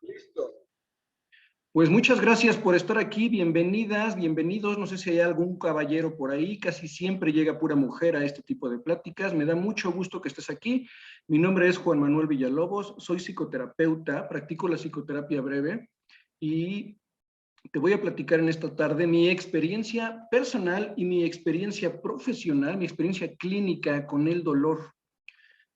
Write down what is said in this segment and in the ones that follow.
Listo. Pues muchas gracias por estar aquí, bienvenidas, bienvenidos. No sé si hay algún caballero por ahí, casi siempre llega pura mujer a este tipo de pláticas. Me da mucho gusto que estés aquí. Mi nombre es Juan Manuel Villalobos, soy psicoterapeuta, practico la psicoterapia breve y te voy a platicar en esta tarde mi experiencia personal y mi experiencia profesional, mi experiencia clínica con el dolor,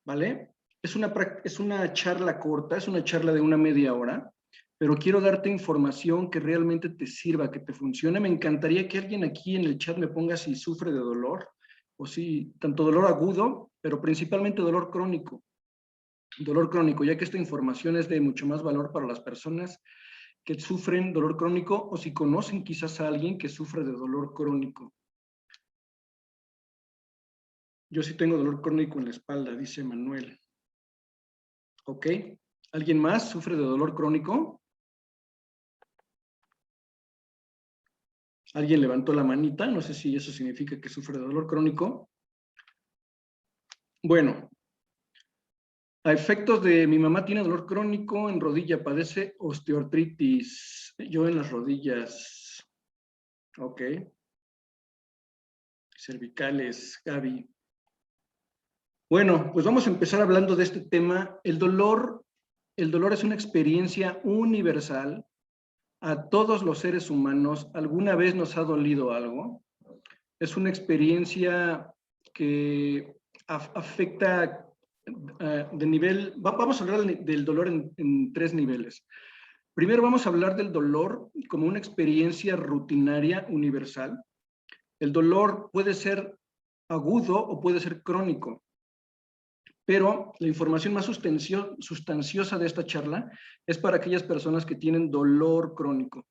¿vale? Es una charla corta, es una charla de una media hora, pero quiero darte información que realmente te sirva, que te funcione. Me encantaría que alguien aquí en el chat me ponga si sufre de dolor, o si tanto dolor agudo, pero principalmente dolor crónico. Dolor crónico, ya que esta información es de mucho más valor para las personas que sufren dolor crónico o si conocen quizás a alguien que sufre de dolor crónico. Yo sí tengo dolor crónico en la espalda, dice Manuel. ¿Ok? ¿Alguien más sufre de dolor crónico? Alguien levantó la manita, no sé si eso significa que sufre de dolor crónico. Bueno, a efectos de mi mamá tiene dolor crónico en rodilla, padece osteoartritis. Yo en las rodillas. Ok. Cervicales, Gaby. Bueno, pues vamos a empezar hablando de este tema. El dolor es una experiencia universal. A todos los seres humanos alguna vez nos ha dolido algo. Es una experiencia que afecta de nivel, vamos a hablar del dolor en tres niveles. Primero vamos a hablar del dolor como una experiencia rutinaria universal. El dolor puede ser agudo o puede ser crónico, pero la información más sustanciosa de esta charla es para aquellas personas que tienen dolor crónico.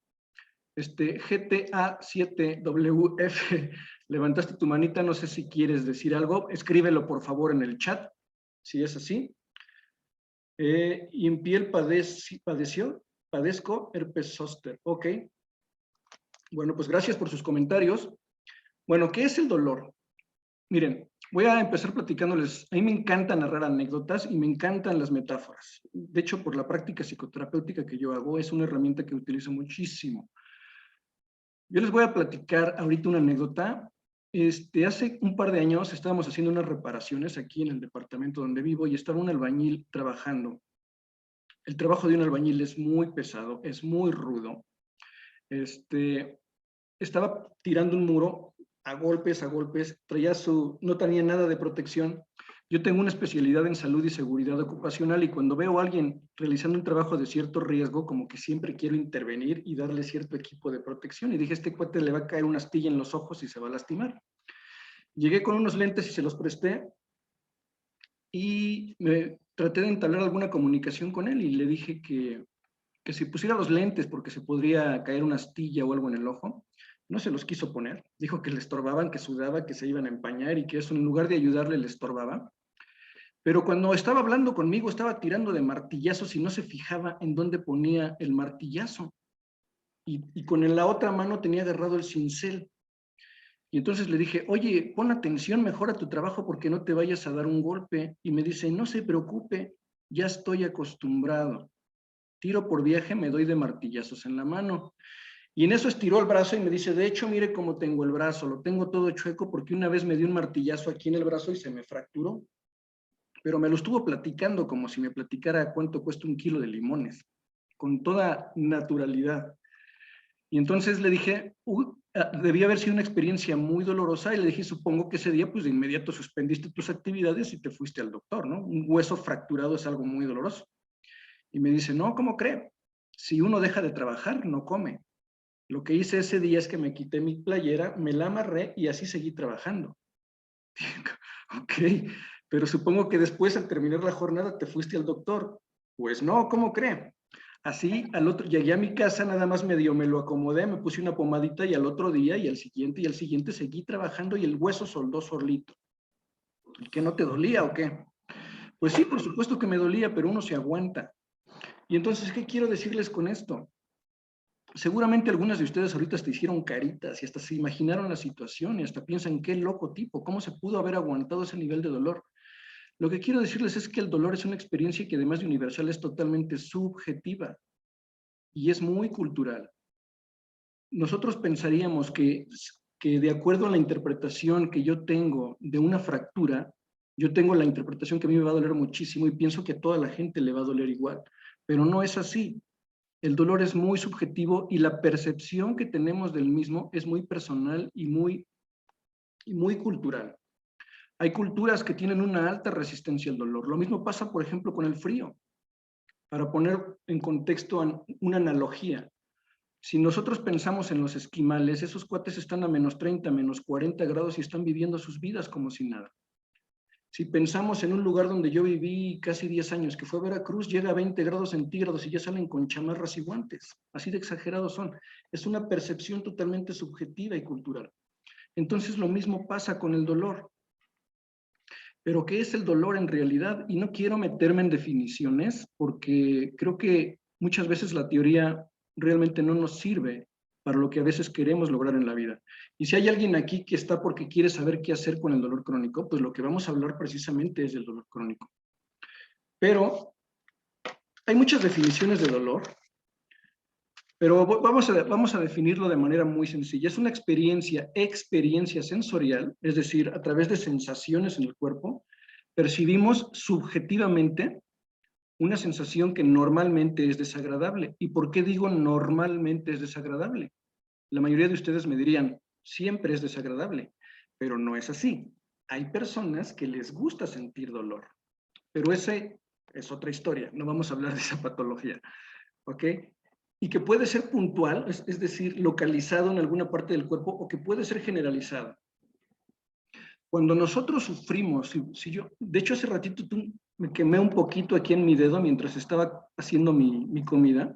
GTA7WF, levantaste tu manita, no sé si quieres decir algo, escríbelo por favor en el chat, si es así. Y en piel padezco herpes zóster, ok. Bueno, pues gracias por sus comentarios. Bueno, ¿qué es el dolor? Miren, voy a empezar platicándoles, a mí me encanta narrar anécdotas y me encantan las metáforas. De hecho, por la práctica psicoterapéutica que yo hago, es una herramienta que utilizo muchísimo. Yo les voy a platicar ahorita una anécdota. Hace un par de años estábamos haciendo unas reparaciones aquí en el departamento donde vivo y estaba un albañil trabajando. El trabajo de un albañil es muy pesado, es muy rudo. Estaba tirando un muro a golpes, no tenía nada de protección. Yo tengo una especialidad en salud y seguridad ocupacional y cuando veo a alguien realizando un trabajo de cierto riesgo, como que siempre quiero intervenir y darle cierto equipo de protección. Y dije, este cuate le va a caer una astilla en los ojos y se va a lastimar. Llegué con unos lentes y se los presté y me traté de entablar alguna comunicación con él y le dije que si pusiera los lentes porque se podría caer una astilla o algo en el ojo. No se los quiso poner. Dijo que le estorbaban, que sudaba, que se iban a empañar y que eso en lugar de ayudarle le estorbaba. Pero cuando estaba hablando conmigo estaba tirando de martillazos y no se fijaba en dónde ponía el martillazo. Y con la otra mano tenía agarrado el cincel. Y entonces le dije, oye, pon atención mejor a tu trabajo porque no te vayas a dar un golpe. Y me dice, no se preocupe, ya estoy acostumbrado. Tiro por viaje, me doy de martillazos en la mano. Y en eso estiró el brazo y me dice, de hecho, mire cómo tengo el brazo, lo tengo todo chueco porque una vez me dio un martillazo aquí en el brazo y se me fracturó. Pero me lo estuvo platicando como si me platicara cuánto cuesta un kilo de limones, con toda naturalidad. Y entonces le dije, debía haber sido una experiencia muy dolorosa y le dije, supongo que ese día pues de inmediato suspendiste tus actividades y te fuiste al doctor, ¿no? Un hueso fracturado es algo muy doloroso. Y me dice, no, ¿cómo cree? Si uno deja de trabajar, no come. Lo que hice ese día es que me quité mi playera, me la amarré y así seguí trabajando. Ok, pero supongo que después al terminar la jornada te fuiste al doctor. Pues no, ¿cómo cree? Así al otro, llegué a mi casa, nada más medio me lo acomodé, me puse una pomadita y al otro día y al siguiente seguí trabajando y el hueso soldó solito. ¿Y qué no te dolía o qué? Pues sí, por supuesto que me dolía, pero uno se aguanta. Y entonces, ¿qué quiero decirles con esto? Seguramente algunas de ustedes ahorita te hicieron caritas y hasta se imaginaron la situación y hasta piensan qué loco tipo, cómo se pudo haber aguantado ese nivel de dolor. Lo que quiero decirles es que el dolor es una experiencia que además de universal es totalmente subjetiva. y es muy cultural. Nosotros pensaríamos que de acuerdo a la interpretación que yo tengo de una fractura, yo tengo la interpretación que a mí me va a doler muchísimo y pienso que a toda la gente le va a doler igual, pero no es así. El dolor es muy subjetivo y la percepción que tenemos del mismo es muy personal y muy cultural. Hay culturas que tienen una alta resistencia al dolor. Lo mismo pasa, por ejemplo, con el frío. Para poner en contexto una analogía, si nosotros pensamos en los esquimales, esos cuates están a -30, -40 grados y están viviendo sus vidas como si nada. Si pensamos en un lugar donde yo viví casi 10 años, que fue Veracruz, llega a 20 grados centígrados y ya salen con chamarras y guantes. Así de exagerados son. Es una percepción totalmente subjetiva y cultural. Entonces lo mismo pasa con el dolor. Pero ¿qué es el dolor en realidad? Y no quiero meterme en definiciones porque creo que muchas veces la teoría realmente no nos sirve para lo que a veces queremos lograr en la vida. Y si hay alguien aquí que está porque quiere saber qué hacer con el dolor crónico, pues lo que vamos a hablar precisamente es del dolor crónico. Pero hay muchas definiciones de dolor, pero vamos a definirlo de manera muy sencilla. Es una experiencia sensorial, es decir, a través de sensaciones en el cuerpo, percibimos subjetivamente una sensación que normalmente es desagradable. ¿Y por qué digo normalmente es desagradable? La mayoría de ustedes me dirían, siempre es desagradable, pero no es así. Hay personas que les gusta sentir dolor, pero ese es otra historia, no vamos a hablar de esa patología, ¿ok? Y que puede ser puntual, es decir, localizado en alguna parte del cuerpo, o que puede ser generalizado. Cuando nosotros sufrimos, de hecho hace ratito me quemé un poquito aquí en mi dedo mientras estaba haciendo mi comida.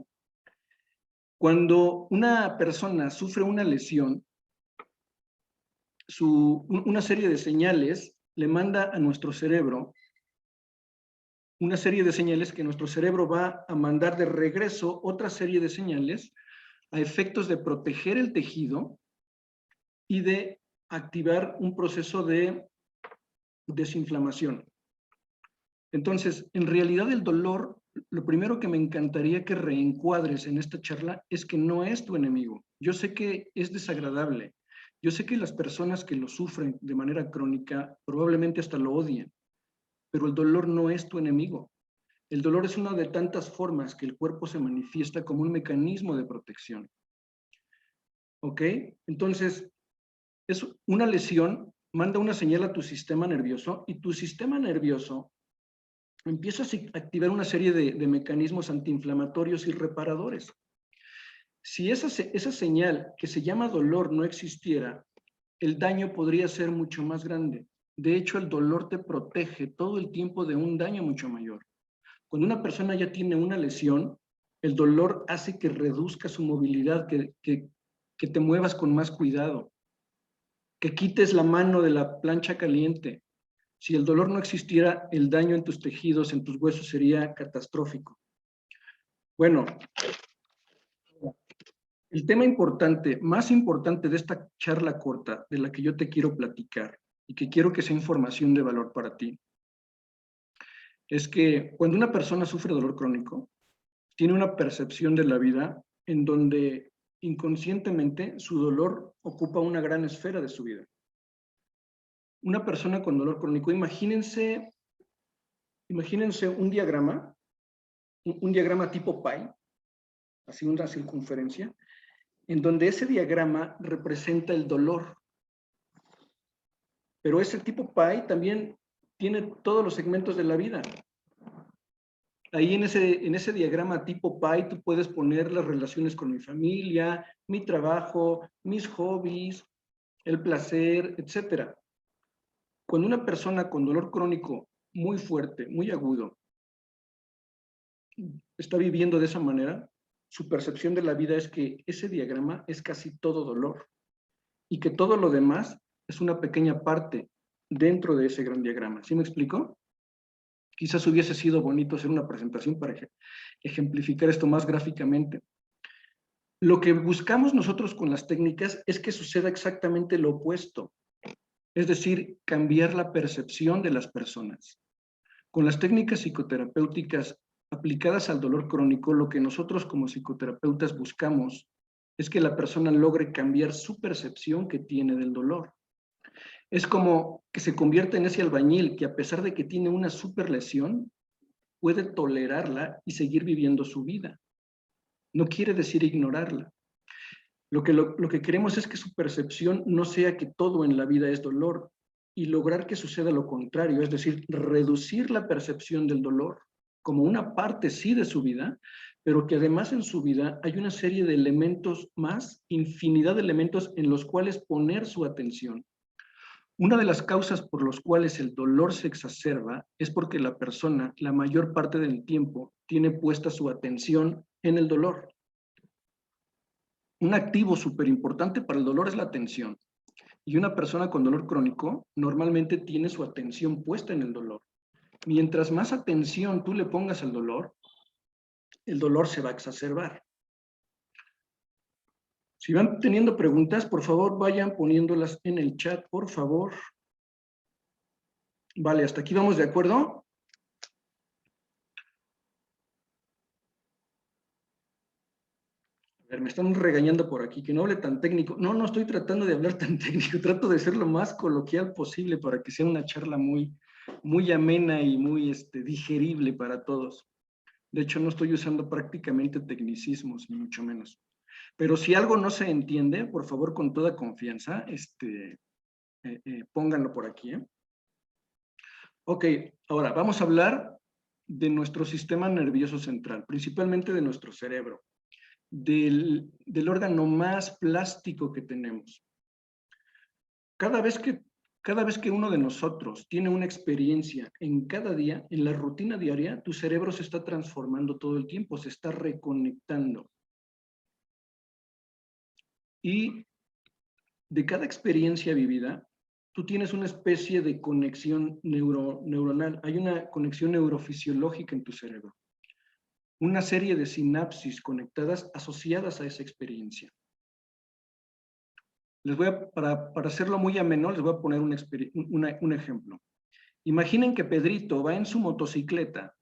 Cuando una persona sufre una lesión, una serie de señales le manda a nuestro cerebro, una serie de señales que nuestro cerebro va a mandar de regreso otra serie de señales a efectos de proteger el tejido y de activar un proceso de desinflamación. Entonces, en realidad el dolor, lo primero que me encantaría que reencuadres en esta charla es que no es tu enemigo. Yo sé que es desagradable. Yo sé que las personas que lo sufren de manera crónica probablemente hasta lo odien, pero el dolor no es tu enemigo. El dolor es una de tantas formas que el cuerpo se manifiesta como un mecanismo de protección. ¿Ok? Entonces, es una lesión, manda una señal a tu sistema nervioso y tu sistema nervioso empieza a activar una serie de mecanismos antiinflamatorios y reparadores. Si esa señal que se llama dolor no existiera, el daño podría ser mucho más grande. De hecho, el dolor te protege todo el tiempo de un daño mucho mayor. Cuando una persona ya tiene una lesión, el dolor hace que reduzca su movilidad, que te muevas con más cuidado, que quites la mano de la plancha caliente. Si el dolor no existiera, el daño en tus tejidos, en tus huesos sería catastrófico. Bueno, el tema importante, más importante de esta charla corta, de la que yo te quiero platicar y que quiero que sea información de valor para ti, es que cuando una persona sufre dolor crónico, tiene una percepción de la vida en donde inconscientemente su dolor ocupa una gran esfera de su vida. Una persona con dolor crónico, imagínense un diagrama tipo pi, así una circunferencia, en donde ese diagrama representa el dolor. Pero ese tipo pi también tiene todos los segmentos de la vida. Ahí en ese diagrama tipo pi tú puedes poner las relaciones con mi familia, mi trabajo, mis hobbies, el placer, etc. Cuando una persona con dolor crónico muy fuerte, muy agudo, está viviendo de esa manera, su percepción de la vida es que ese diagrama es casi todo dolor y que todo lo demás es una pequeña parte dentro de ese gran diagrama. ¿Sí me explico? Quizás hubiese sido bonito hacer una presentación para ejemplificar esto más gráficamente. Lo que buscamos nosotros con las técnicas es que suceda exactamente lo opuesto, es decir, cambiar la percepción de las personas. Con las técnicas psicoterapéuticas aplicadas al dolor crónico, lo que nosotros como psicoterapeutas buscamos es que la persona logre cambiar su percepción que tiene del dolor. Es como que se convierte en ese albañil que a pesar de que tiene una super lesión, puede tolerarla y seguir viviendo su vida. No quiere decir ignorarla. Lo que queremos es que su percepción no sea que todo en la vida es dolor y lograr que suceda lo contrario, es decir, reducir la percepción del dolor como una parte sí de su vida, pero que además en su vida hay una serie de elementos más, infinidad de elementos en los cuales poner su atención. Una de las causas por las cuales el dolor se exacerba es porque la persona, la mayor parte del tiempo, tiene puesta su atención en el dolor. Un activo súper importante para el dolor es la atención. Y una persona con dolor crónico normalmente tiene su atención puesta en el dolor. Mientras más atención tú le pongas al dolor, el dolor se va a exacerbar. Si van teniendo preguntas, por favor, vayan poniéndolas en el chat, por favor. Vale, ¿hasta aquí vamos de acuerdo? A ver, me están regañando por aquí, que no hable tan técnico. No, no estoy tratando de hablar tan técnico, trato de ser lo más coloquial posible para que sea una charla muy amena y muy digerible para todos. De hecho, no estoy usando prácticamente tecnicismos, ni mucho menos. Pero si algo no se entiende, por favor, con toda confianza, pónganlo por aquí. Ok, ahora vamos a hablar de nuestro sistema nervioso central, principalmente de nuestro cerebro, del órgano más plástico que tenemos. Cada vez que uno de nosotros tiene una experiencia en cada día, en la rutina diaria, tu cerebro se está transformando todo el tiempo, se está reconectando. Y de cada experiencia vivida, tú tienes una especie de conexión neuronal. Hay una conexión neurofisiológica en tu cerebro. Una serie de sinapsis conectadas asociadas a esa experiencia. Para hacerlo muy ameno, les voy a poner un ejemplo. Imaginen que Pedrito va en su motocicleta,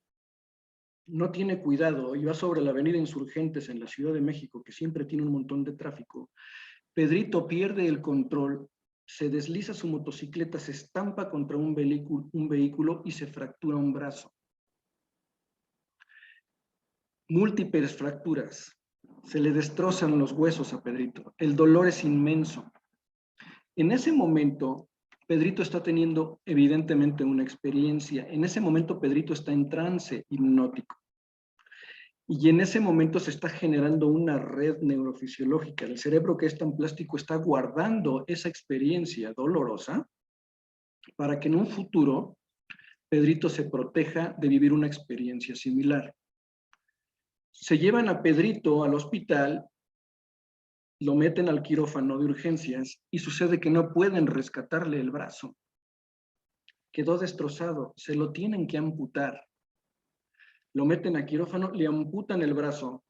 no tiene cuidado y va sobre la avenida Insurgentes en la Ciudad de México, que siempre tiene un montón de tráfico. Pedrito pierde el control, se desliza su motocicleta, se estampa contra un vehículo y se fractura un brazo. Múltiples fracturas. Se le destrozan los huesos a Pedrito. El dolor es inmenso. En ese momento, Pedrito está teniendo evidentemente una experiencia. En ese momento, Pedrito está en trance hipnótico. Y en ese momento se está generando una red neurofisiológica. El cerebro, que es tan plástico, está guardando esa experiencia dolorosa para que en un futuro Pedrito se proteja de vivir una experiencia similar. Se llevan a Pedrito al hospital, lo meten al quirófano de urgencias y sucede que no pueden rescatarle el brazo. Quedó destrozado, se lo tienen que amputar. Lo meten a quirófano, le amputan el brazo.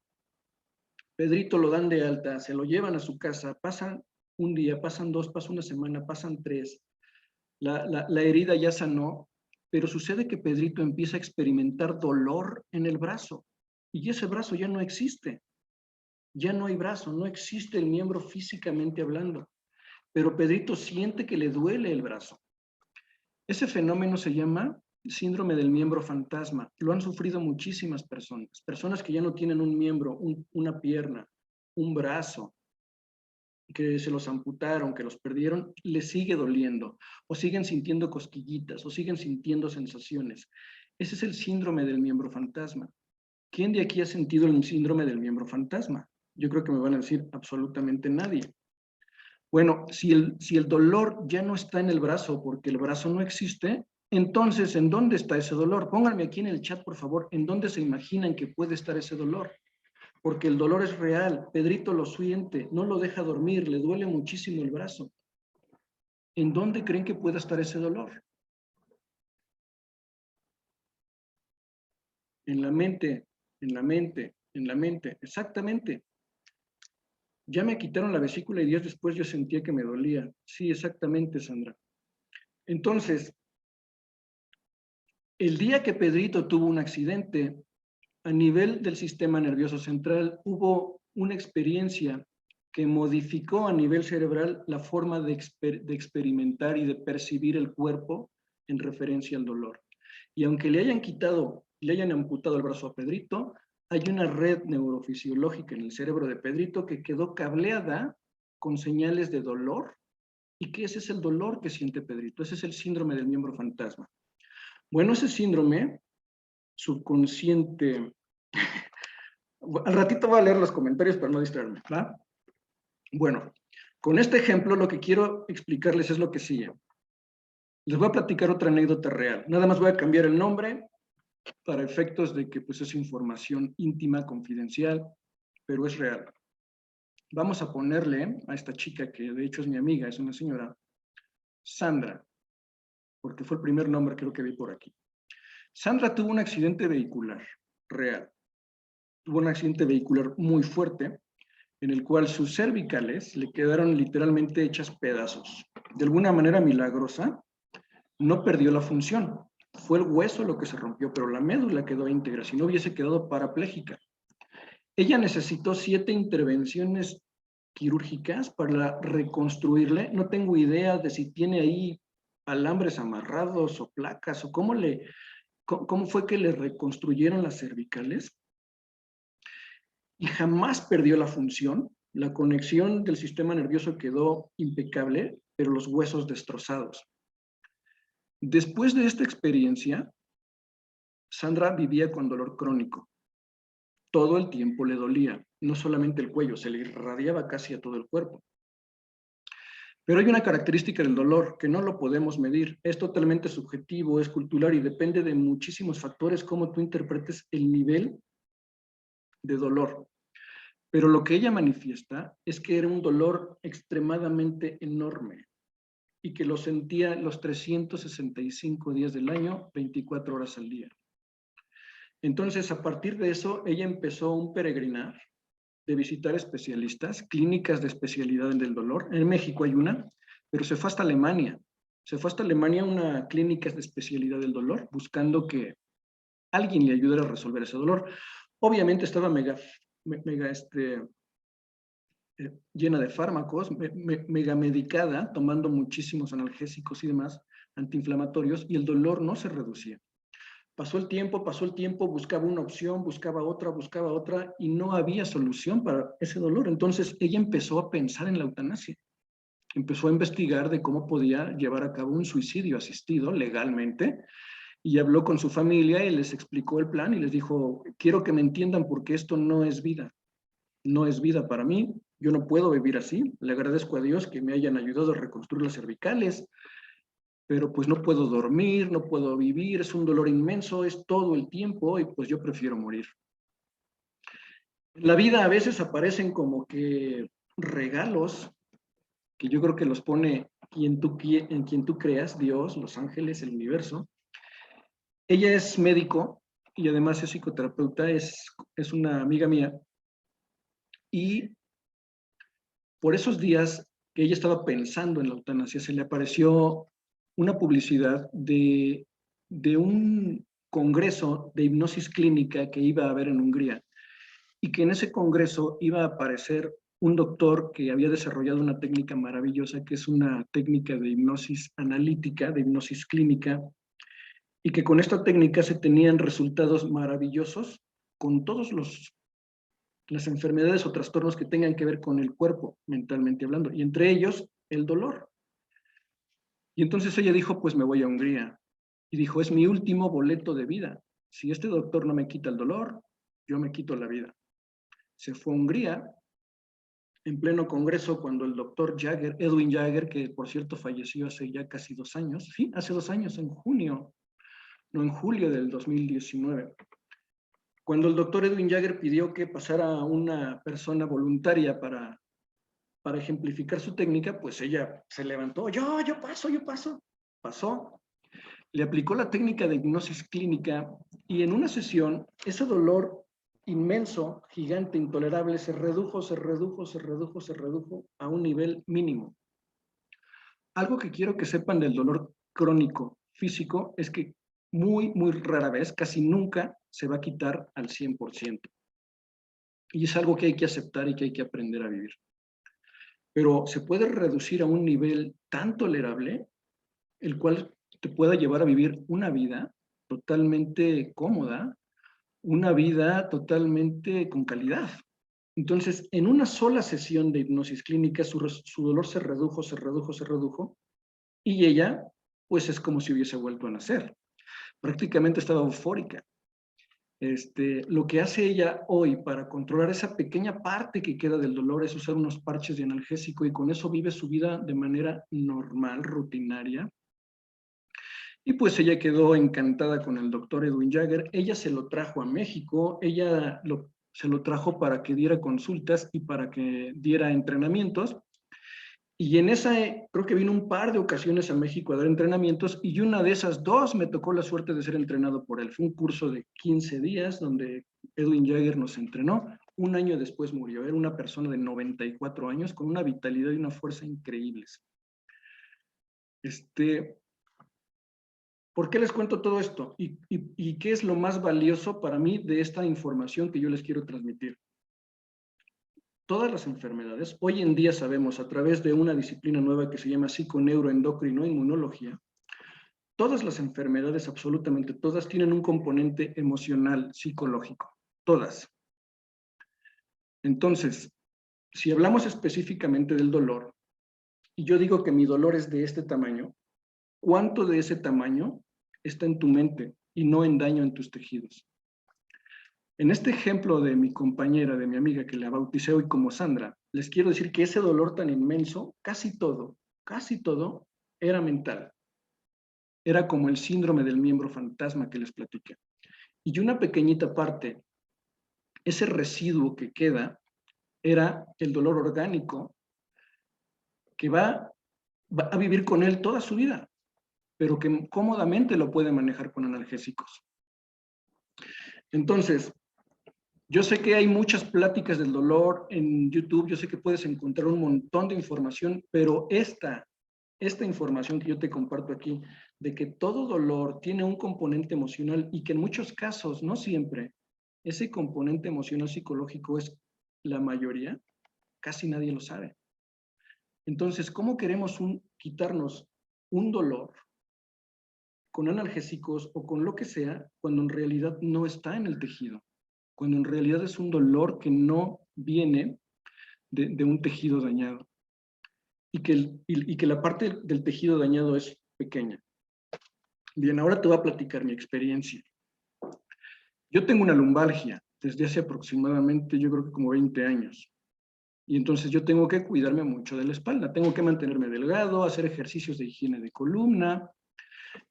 Pedrito lo dan de alta, se lo llevan a su casa, pasan un día, pasan dos, pasa una semana, pasan tres. La herida ya sanó, pero sucede que Pedrito empieza a experimentar dolor en el brazo y ese brazo ya no existe. Ya no hay brazo, no existe el miembro físicamente hablando, pero Pedrito siente que le duele el brazo. Ese fenómeno se llama síndrome del miembro fantasma. Lo han sufrido muchísimas personas que ya no tienen un miembro, una pierna, un brazo, que se los amputaron, que los perdieron, les sigue doliendo, o siguen sintiendo cosquillitas, o siguen sintiendo sensaciones. Ese es el síndrome del miembro fantasma. ¿Quién de aquí ha sentido el síndrome del miembro fantasma? Yo creo que me van a decir absolutamente nadie. Bueno, si el dolor ya no está en el brazo porque el brazo no existe, entonces, ¿en dónde está ese dolor? Pónganme aquí en el chat, por favor, ¿en dónde se imaginan que puede estar ese dolor? Porque el dolor es real. Pedrito lo siente, no lo deja dormir, le duele muchísimo el brazo. ¿En dónde creen que pueda estar ese dolor? En la mente, en la mente, en la mente, exactamente. Ya me quitaron la vesícula y días después yo sentía que me dolía. Sí, exactamente, Sandra. Entonces, el día que Pedrito tuvo un accidente, a nivel del sistema nervioso central hubo una experiencia que modificó a nivel cerebral la forma de experimentar y de percibir el cuerpo en referencia al dolor. Y aunque le hayan amputado el brazo a Pedrito, hay una red neurofisiológica en el cerebro de Pedrito que quedó cableada con señales de dolor, y que ese es el dolor que siente Pedrito, ese es el síndrome del miembro fantasma. Bueno, ese síndrome subconsciente, al ratito voy a leer los comentarios para no distraerme, ¿va? Bueno, con este ejemplo lo que quiero explicarles es lo que sigue. Les voy a platicar otra anécdota real. Nada más voy a cambiar el nombre para efectos de que pues es información íntima, confidencial, pero es real. Vamos a ponerle a esta chica, que de hecho es mi amiga, es una señora, Sandra, porque fue el primer nombre creo que vi por aquí. Sandra tuvo un accidente vehicular real. Tuvo un accidente vehicular muy fuerte, en el cual sus cervicales le quedaron literalmente hechas pedazos. De alguna manera milagrosa, no perdió la función. Fue el hueso lo que se rompió, pero la médula quedó íntegra, si no hubiese quedado parapléjica. Ella necesitó 7 intervenciones quirúrgicas para reconstruirle. No tengo idea de si tiene ahí alambres amarrados o placas o cómo fue que le reconstruyeron las cervicales. Y jamás perdió la función. La conexión del sistema nervioso quedó impecable, pero los huesos destrozados. Después de esta experiencia, Sandra vivía con dolor crónico. Todo el tiempo le dolía, no solamente el cuello, se le irradiaba casi a todo el cuerpo. Pero hay una característica del dolor que no lo podemos medir. Es totalmente subjetivo, es cultural y depende de muchísimos factores cómo tú interpretes el nivel de dolor. Pero lo que ella manifiesta es que era un dolor extremadamente enorme y que lo sentía los 365 días del año, 24 horas al día. Entonces, a partir de eso, ella empezó un peregrinar de visitar especialistas, clínicas de especialidad del dolor. En México hay una, pero se fue hasta Alemania. Se fue hasta Alemania a una clínica de especialidad del dolor, buscando que alguien le ayudara a resolver ese dolor. Obviamente estaba llena de fármacos, mega medicada, tomando muchísimos analgésicos y demás, antiinflamatorios, y el dolor no se reducía. Pasó el tiempo, buscaba una opción, buscaba otra, y no había solución para ese dolor. Entonces ella empezó a pensar en la eutanasia. Empezó a investigar de cómo podía llevar a cabo un suicidio asistido legalmente, y habló con su familia y les explicó el plan y les dijo, quiero que me entiendan porque esto no es vida. No es vida para mí, yo no puedo vivir así. Le agradezco a Dios que me hayan ayudado a reconstruir las cervicales, pero pues no puedo dormir, no puedo vivir, es un dolor inmenso, es todo el tiempo y pues yo prefiero morir. En la vida a veces aparecen como que regalos que yo creo que los pone en quien tú creas, Dios, los ángeles, el universo. Ella es médico y además es psicoterapeuta, es una amiga mía, y por esos días que ella estaba pensando en la eutanasia, se le apareció una publicidad de un congreso de hipnosis clínica que iba a haber en Hungría, y que en ese congreso iba a aparecer un doctor que había desarrollado una técnica maravillosa, que es una técnica de hipnosis analítica, de hipnosis clínica, y que con esta técnica se tenían resultados maravillosos con todos las enfermedades o trastornos que tengan que ver con el cuerpo, mentalmente hablando, y entre ellos el dolor. Y entonces ella dijo, pues me voy a Hungría. Y dijo, es mi último boleto de vida. Si este doctor no me quita el dolor, yo me quito la vida. Se fue a Hungría, en pleno congreso, cuando el doctor Jagger, Edwin Jagger, que por cierto falleció hace ya casi 2 años, sí, hace 2 años, en junio, no, en julio del 2019. Cuando el doctor Edwin Jagger pidió que pasara una persona voluntaria para ejemplificar su técnica, pues ella se levantó, yo paso. Pasó, le aplicó la técnica de hipnosis clínica y en una sesión ese dolor inmenso, gigante, intolerable, se redujo a un nivel mínimo. Algo que quiero que sepan del dolor crónico físico es que muy rara vez, casi nunca se va a quitar al 100%. Y es algo que hay que aceptar y que hay que aprender a vivir. Pero se puede reducir a un nivel tan tolerable, el cual te pueda llevar a vivir una vida totalmente cómoda, una vida totalmente con calidad. Entonces, en una sola sesión de hipnosis clínica, su dolor se redujo, y ella, pues es como si hubiese vuelto a nacer. Prácticamente estaba eufórica. Lo que hace ella hoy para controlar esa pequeña parte que queda del dolor es usar unos parches de analgésico, y con eso vive su vida de manera normal, rutinaria. Y pues ella quedó encantada con el doctor Edwin Jagger. Ella se lo trajo a México, se lo trajo para que diera consultas y para que diera entrenamientos. Y en esa, creo que vino un par de ocasiones a México a dar entrenamientos, y una de esas dos me tocó la suerte de ser entrenado por él. Fue un curso de 15 días donde Edwin Jagger nos entrenó. Un año después murió. Era una persona de 94 años con una vitalidad y una fuerza increíbles. ¿Por qué les cuento todo esto? ¿Y qué es lo más valioso para mí de esta información que yo les quiero transmitir? Todas las enfermedades, hoy en día sabemos a través de una disciplina nueva que se llama psiconeuroendocrinoinmunología, todas las enfermedades, absolutamente todas, tienen un componente emocional, psicológico. Todas. Entonces, si hablamos específicamente del dolor, y yo digo que mi dolor es de este tamaño, ¿cuánto de ese tamaño está en tu mente y no en daño en tus tejidos? En este ejemplo de mi compañera, de mi amiga, que la bauticé hoy como Sandra, les quiero decir que ese dolor tan inmenso, casi todo, era mental. Era como el síndrome del miembro fantasma que les platiqué. Y una pequeñita parte, ese residuo que queda, era el dolor orgánico que va a vivir con él toda su vida, pero que cómodamente lo puede manejar con analgésicos. Entonces, yo sé que hay muchas pláticas del dolor en YouTube, yo sé que puedes encontrar un montón de información, pero esta información que yo te comparto aquí, de que todo dolor tiene un componente emocional, y que en muchos casos, no siempre, ese componente emocional psicológico es la mayoría, casi nadie lo sabe. Entonces, ¿cómo queremos quitarnos un dolor con analgésicos o con lo que sea, cuando en realidad no está en el tejido? Cuando en realidad es un dolor que no viene de un tejido dañado, y que la parte del tejido dañado es pequeña. Bien, ahora te voy a platicar mi experiencia. Yo tengo una lumbalgia desde hace aproximadamente, yo creo que como 20 años. Y entonces yo tengo que cuidarme mucho de la espalda, tengo que mantenerme delgado, hacer ejercicios de higiene de columna,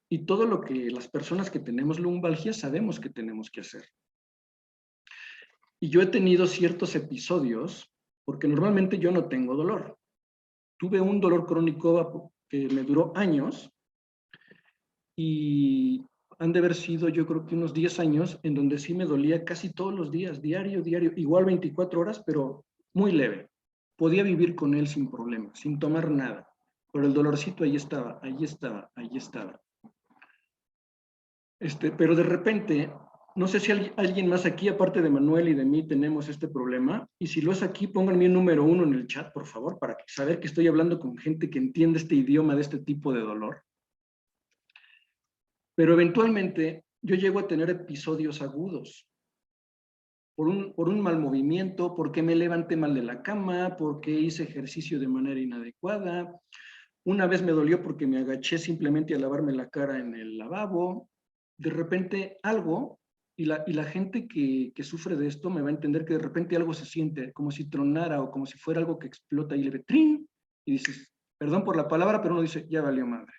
y todo lo que las personas que tenemos lumbalgia sabemos que tenemos que hacer. Y yo he tenido ciertos episodios, porque normalmente yo no tengo dolor. Tuve un dolor crónico que me duró años, y han de haber sido, yo creo que unos 10 años, en donde sí me dolía casi todos los días, diario, igual 24 horas, pero muy leve. Podía vivir con él sin problema, sin tomar nada, pero el dolorcito ahí estaba. Pero de repente, no sé si alguien más aquí, aparte de Manuel y de mí, tenemos este problema, y si lo es aquí, pónganme el número 1 en el chat, por favor, para saber que estoy hablando con gente que entiende este idioma de este tipo de dolor. Pero eventualmente yo llego a tener episodios agudos, por un mal movimiento, porque me levanté mal de la cama, porque hice ejercicio de manera inadecuada. Una vez me dolió porque me agaché simplemente a lavarme la cara en el lavabo. De repente algo, y la gente que sufre de esto me va a entender que de repente algo se siente como si tronara, o como si fuera algo que explota y le ve ¡trin! Y dices, perdón por la palabra, pero uno dice, ya valió madre.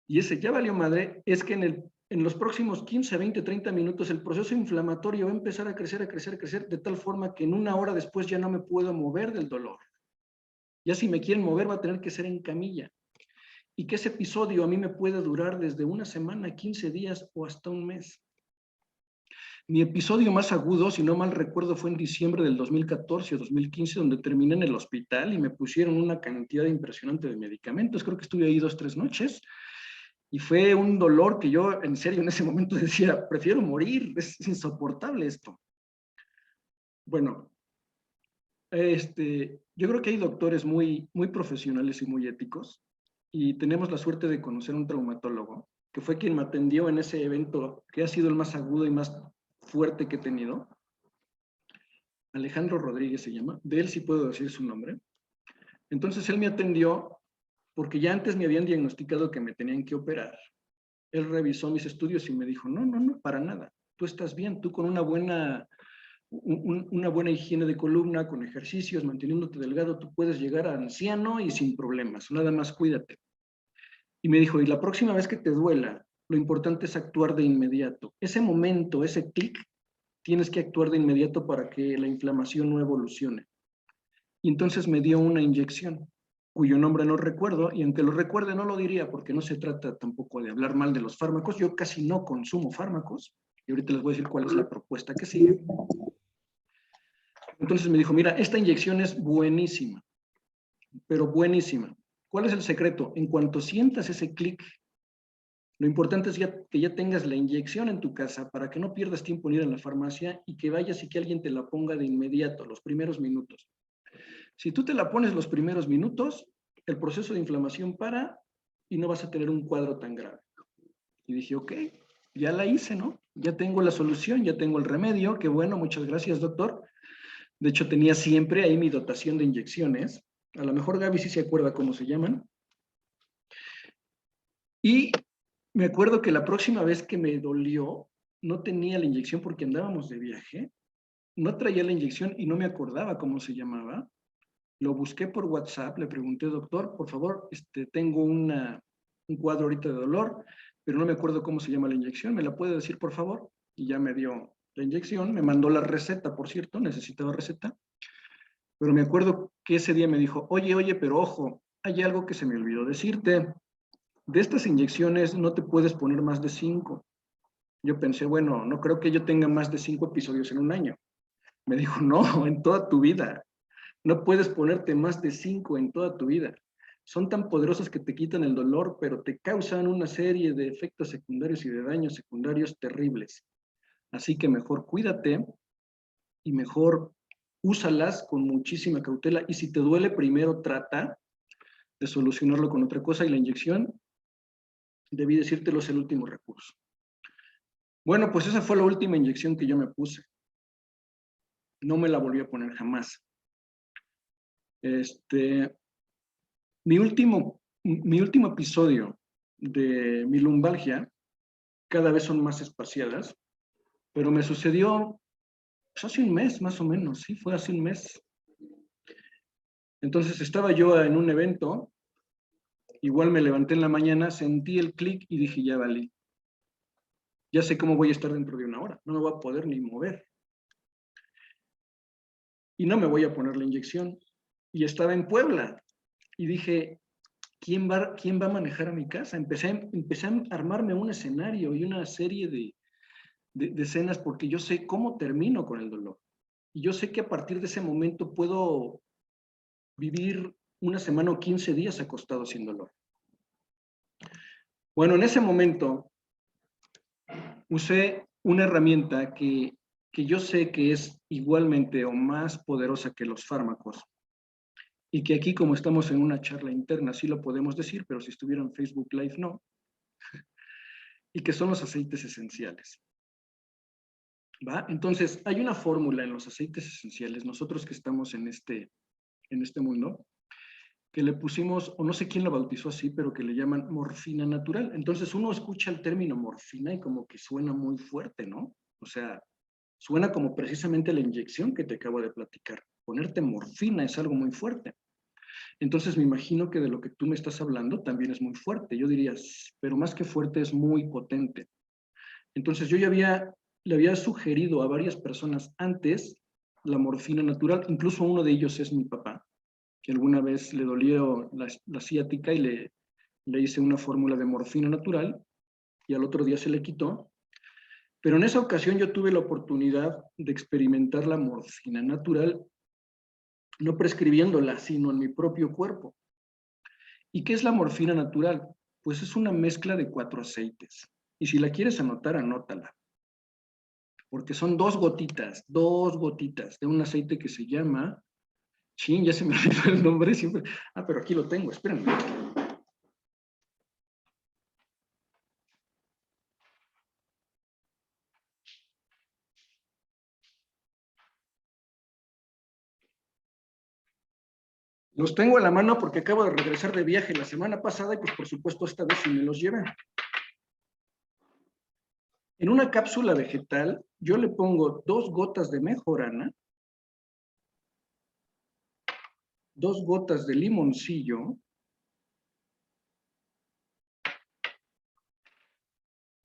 Y ese ya valió madre es que en los próximos 15, 20, 30 minutos el proceso inflamatorio va a empezar a crecer, de tal forma que en una hora después ya no me puedo mover del dolor. Ya si me quieren mover va a tener que ser en camilla. Y que ese episodio a mí me puede durar desde una semana, 15 días o hasta un mes. Mi episodio más agudo, si no mal recuerdo, fue en diciembre del 2014 o 2015, donde terminé en el hospital y me pusieron una cantidad impresionante de medicamentos. Creo que estuve ahí 2, 3 noches. Y fue un dolor que yo, en serio, en ese momento decía, prefiero morir, es insoportable esto. Bueno, yo creo que hay doctores muy profesionales y muy éticos, y tenemos la suerte de conocer un traumatólogo, que fue quien me atendió en ese evento, que ha sido el más agudo y más fuerte que he tenido. Alejandro Rodríguez se llama, de él sí puedo decir su nombre. Entonces él me atendió porque ya antes me habían diagnosticado que me tenían que operar. Él revisó mis estudios y me dijo, no, para nada, tú estás bien, tú con una buena higiene de columna, con ejercicios, manteniéndote delgado, tú puedes llegar a anciano y sin problemas, nada más cuídate. Y me dijo, y la próxima vez que te duela, lo importante es actuar de inmediato. Ese momento, ese clic, tienes que actuar de inmediato para que la inflamación no evolucione. Y entonces me dio una inyección, cuyo nombre no recuerdo, y aunque lo recuerde no lo diría porque no se trata tampoco de hablar mal de los fármacos. Yo casi no consumo fármacos, y ahorita les voy a decir cuál es la propuesta que sigue. Entonces me dijo, mira, esta inyección es buenísima, pero buenísima. ¿Cuál es el secreto? En cuanto sientas ese clic, lo importante es que ya tengas la inyección en tu casa para que no pierdas tiempo en ir a la farmacia y que vayas y que alguien te la ponga de inmediato, los primeros minutos. Si tú te la pones los primeros minutos, el proceso de inflamación para y no vas a tener un cuadro tan grave. Y dije, ok, ya la hice, ¿no? Ya tengo la solución, ya tengo el remedio, qué bueno, muchas gracias, doctor. De hecho, tenía siempre ahí mi dotación de inyecciones. A lo mejor Gaby sí se acuerda cómo se llaman. Y me acuerdo que la próxima vez que me dolió, no tenía la inyección porque andábamos de viaje. No traía la inyección y no me acordaba cómo se llamaba. Lo busqué por WhatsApp, le pregunté, doctor, por favor, tengo un cuadro ahorita de dolor, pero no me acuerdo cómo se llama la inyección, ¿me la puede decir, por favor? Y ya me dio la inyección, me mandó la receta, por cierto, necesitaba receta, pero me acuerdo que ese día me dijo, oye, pero ojo, hay algo que se me olvidó decirte, de estas inyecciones no te puedes poner más de 5. Yo pensé, bueno, no creo que yo tenga más de 5 episodios en un año. Me dijo, no, en toda tu vida. No puedes ponerte más de 5 en toda tu vida. Son tan poderosas que te quitan el dolor, pero te causan una serie de efectos secundarios y de daños secundarios terribles. Así que mejor cuídate y mejor úsalas con muchísima cautela. Y si te duele, primero trata de solucionarlo con otra cosa. Y la inyección, debí decírtelo, es el último recurso. Bueno, pues esa fue la última inyección que yo me puse. No me la volví a poner jamás. Mi último episodio de mi lumbalgia, cada vez son más espaciadas, pero me sucedió pues, hace un mes más o menos, sí, fue hace un mes. Entonces estaba yo en un evento, igual me levanté en la mañana, sentí el clic y dije, ya valí. Ya sé cómo voy a estar dentro de una hora, no me voy a poder ni mover. Y no me voy a poner la inyección. Y estaba en Puebla y dije, ¿quién va a manejar a mi casa? Empecé a armarme un escenario y una serie de escenas porque yo sé cómo termino con el dolor. Y yo sé que a partir de ese momento puedo vivir una semana o 15 días acostado sin dolor. Bueno, en ese momento usé una herramienta que yo sé que es igualmente o más poderosa que los fármacos y que aquí, como estamos en una charla interna, sí lo podemos decir, pero si estuviera en Facebook Live no, y que son los aceites esenciales. ¿Va? Entonces, hay una fórmula en los aceites esenciales, nosotros que estamos en este mundo, que le pusimos, o no sé quién lo bautizó así, pero que le llaman morfina natural. Entonces uno escucha el término morfina y como que suena muy fuerte, ¿no? O sea, suena como precisamente la inyección que te acabo de platicar. Ponerte morfina es algo muy fuerte. Entonces me imagino que de lo que tú me estás hablando también es muy fuerte. Yo diría, pero más que fuerte es muy potente. Entonces yo ya le había sugerido a varias personas antes la morfina natural, incluso uno de ellos es mi papá, que alguna vez le dolió la ciática y le hice una fórmula de morfina natural y al otro día se le quitó. Pero en esa ocasión yo tuve la oportunidad de experimentar la morfina natural, no prescribiéndola, sino en mi propio cuerpo. ¿Y qué es la morfina natural? Pues es una mezcla de 4 aceites. Y si la quieres anotar, anótala. Porque son 2 gotitas de un aceite que se llama... Chin, ya se me olvidó el nombre siempre. Ah, pero aquí lo tengo, espérenme. Los tengo a la mano porque acabo de regresar de viaje la semana pasada y pues por supuesto esta vez sí me los llevé. En una cápsula vegetal yo le pongo 2 gotas de mejorana, 2 gotas de limoncillo,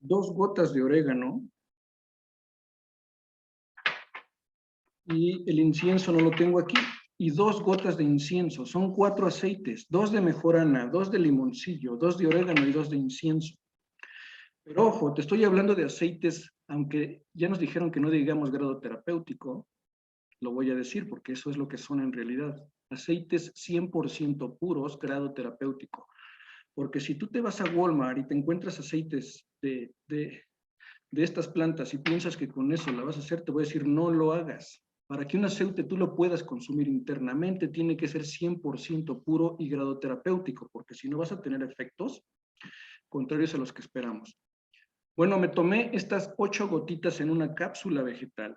2 gotas de orégano y el incienso no lo tengo aquí, y 2 gotas de incienso. Son 4 aceites, 2 de mejorana, 2 de limoncillo, 2 de orégano y 2 de incienso. Pero ojo, te estoy hablando de aceites, aunque ya nos dijeron que no digamos grado terapéutico, lo voy a decir porque eso es lo que son en realidad. Aceites 100% puros, grado terapéutico. Porque si tú te vas a Walmart y te encuentras aceites de estas plantas y piensas que con eso la vas a hacer, te voy a decir, no lo hagas. Para que un aceite tú lo puedas consumir internamente, tiene que ser 100% puro y grado terapéutico, porque si no vas a tener efectos contrarios a los que esperamos. Bueno, me tomé estas 8 gotitas en una cápsula vegetal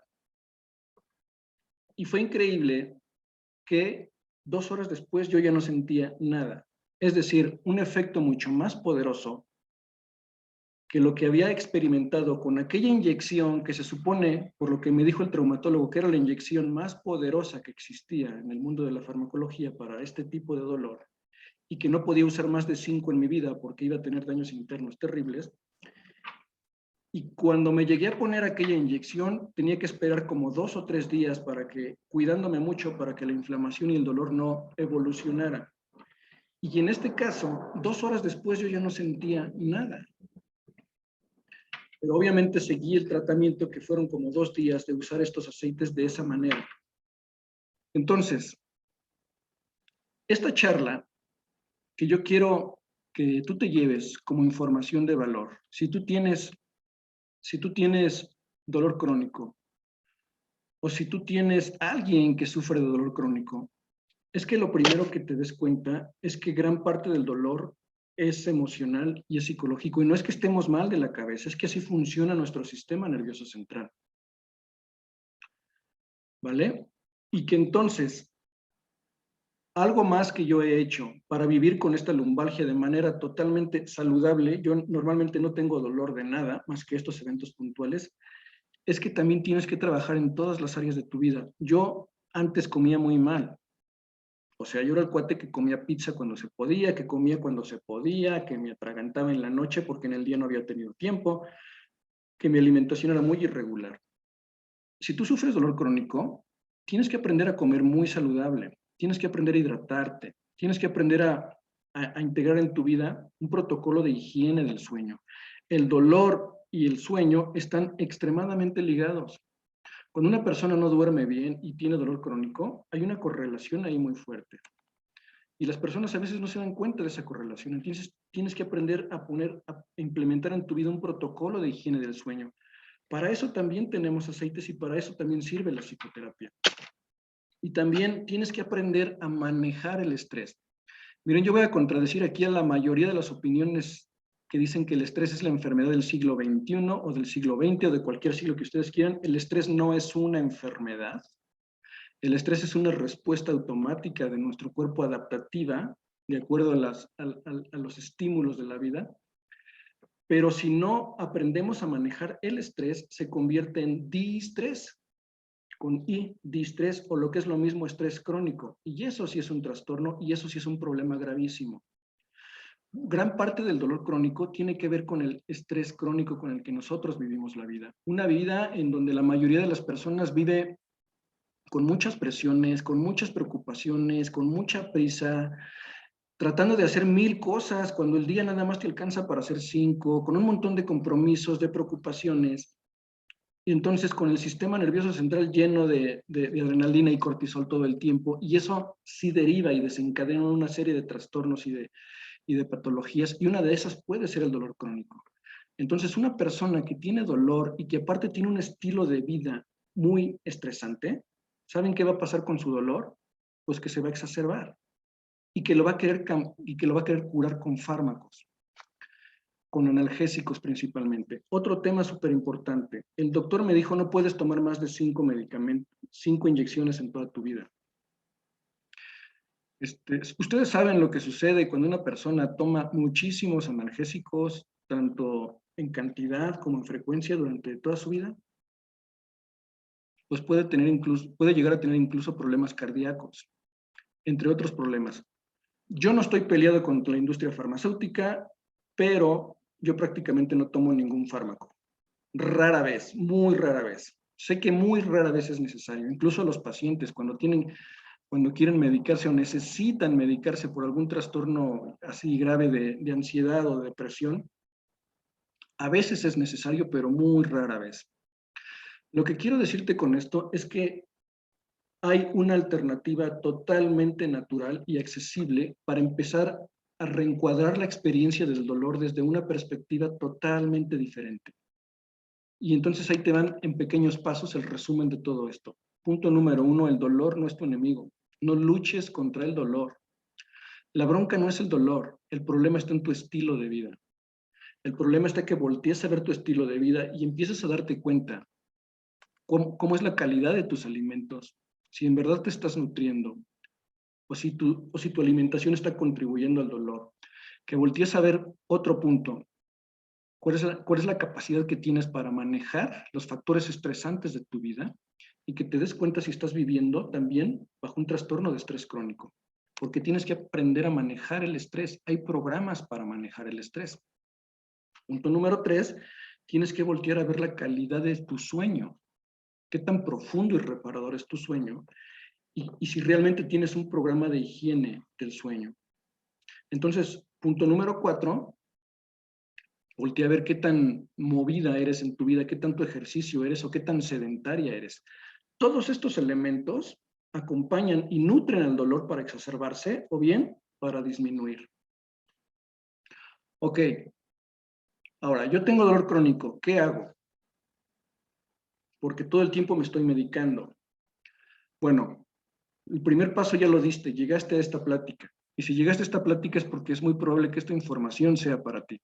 y fue increíble que 2 horas después yo ya no sentía nada. Es decir, un efecto mucho más poderoso que lo que había experimentado con aquella inyección que se supone, por lo que me dijo el traumatólogo, que era la inyección más poderosa que existía en el mundo de la farmacología para este tipo de dolor y que no podía usar más de 5 en mi vida porque iba a tener daños internos terribles. Y cuando me llegué a poner aquella inyección, tenía que esperar como 2 o 3 días para que, cuidándome mucho, para que la inflamación y el dolor no evolucionara. Y en este caso, 2 horas después yo ya no sentía nada. Pero obviamente seguí el tratamiento que fueron como 2 días de usar estos aceites de esa manera. Entonces, esta charla que yo quiero que tú te lleves como información de valor, si tú tienes dolor crónico, o si tú tienes alguien que sufre de dolor crónico, es que lo primero que te des cuenta es que gran parte del dolor es emocional y es psicológico. Y no es que estemos mal de la cabeza, es que así funciona nuestro sistema nervioso central. ¿Vale? Y que entonces, algo más que yo he hecho para vivir con esta lumbalgia de manera totalmente saludable, yo normalmente no tengo dolor de nada más que estos eventos puntuales, es que también tienes que trabajar en todas las áreas de tu vida. Yo antes comía muy mal. O sea, yo era el cuate que comía pizza cuando se podía, que comía cuando se podía, que me atragantaba en la noche porque en el día no había tenido tiempo, que mi alimentación era muy irregular. Si tú sufres dolor crónico, tienes que aprender a comer muy saludable, tienes que aprender a hidratarte, tienes que aprender a integrar en tu vida un protocolo de higiene del sueño. El dolor y el sueño están extremadamente ligados. Cuando una persona no duerme bien y tiene dolor crónico, hay una correlación ahí muy fuerte. Y las personas a veces no se dan cuenta de esa correlación. Entonces, tienes que aprender a implementar en tu vida un protocolo de higiene del sueño. Para eso también tenemos aceites y para eso también sirve la psicoterapia. Y también tienes que aprender a manejar el estrés. Miren, yo voy a contradecir aquí a la mayoría de las opiniones que dicen que el estrés es la enfermedad del siglo XXI o del siglo XX o de cualquier siglo que ustedes quieran. El estrés no es una enfermedad. El estrés es una respuesta automática de nuestro cuerpo adaptativa de acuerdo a los estímulos de la vida. Pero si no aprendemos a manejar el estrés, se convierte en distrés, con I, distrés, o lo que es lo mismo, estrés crónico. Y eso sí es un trastorno y eso sí es un problema gravísimo. Gran parte del dolor crónico tiene que ver con el estrés crónico con el que nosotros vivimos la vida. Una vida en donde la mayoría de las personas vive con muchas presiones, con muchas preocupaciones, con mucha prisa, tratando de hacer 1000 cosas cuando el día nada más te alcanza para hacer 5, con un montón de compromisos, de preocupaciones. Y entonces con el sistema nervioso central lleno de adrenalina y cortisol todo el tiempo, y eso sí deriva y desencadena una serie de trastornos y de patologías, y una de esas puede ser el dolor crónico. Entonces, una persona que tiene dolor y que aparte tiene un estilo de vida muy estresante, ¿saben qué va a pasar con su dolor? Pues que se va a exacerbar y que lo va a querer curar con fármacos, con analgésicos principalmente. Otro tema súper importante. El doctor me dijo, no puedes tomar más de 5 medicamentos, 5 inyecciones en toda tu vida. Ustedes saben lo que sucede cuando una persona toma muchísimos analgésicos, tanto en cantidad como en frecuencia durante toda su vida, pues puede llegar a tener incluso problemas cardíacos, entre otros problemas. Yo no estoy peleado contra la industria farmacéutica, pero yo prácticamente no tomo ningún fármaco. Rara vez, muy rara vez. Sé que muy rara vez es necesario. Incluso los pacientes cuando quieren medicarse o necesitan medicarse por algún trastorno así grave de ansiedad o depresión, a veces es necesario, pero muy rara vez. Lo que quiero decirte con esto es que hay una alternativa totalmente natural y accesible para empezar a reencuadrar la experiencia del dolor desde una perspectiva totalmente diferente. Y entonces ahí te van en pequeños pasos el resumen de todo esto. Punto número 1, el dolor no es tu enemigo. No luches contra el dolor. La bronca no es el dolor, el problema está en tu estilo de vida. El problema está que voltees a ver tu estilo de vida y empieces a darte cuenta cómo es la calidad de tus alimentos, si en verdad te estás nutriendo, o si tu alimentación está contribuyendo al dolor. Que voltees a ver otro punto, cuál es la capacidad que tienes para manejar los factores estresantes de tu vida y que te des cuenta si estás viviendo también bajo un trastorno de estrés crónico, porque tienes que aprender a manejar el estrés. Hay programas para manejar el estrés. Punto número 3, tienes que voltear a ver la calidad de tu sueño, qué tan profundo y reparador es tu sueño y si realmente tienes un programa de higiene del sueño. Entonces, punto número 4, voltea a ver qué tan movida eres en tu vida, qué tanto ejercicio eres o qué tan sedentaria eres. Todos estos elementos acompañan y nutren al dolor para exacerbarse o bien para disminuir. Ok, ahora yo tengo dolor crónico, ¿qué hago? Porque todo el tiempo me estoy medicando. Bueno, el primer paso ya lo diste, llegaste a esta plática. Y si llegaste a esta plática es porque es muy probable que esta información sea para ti.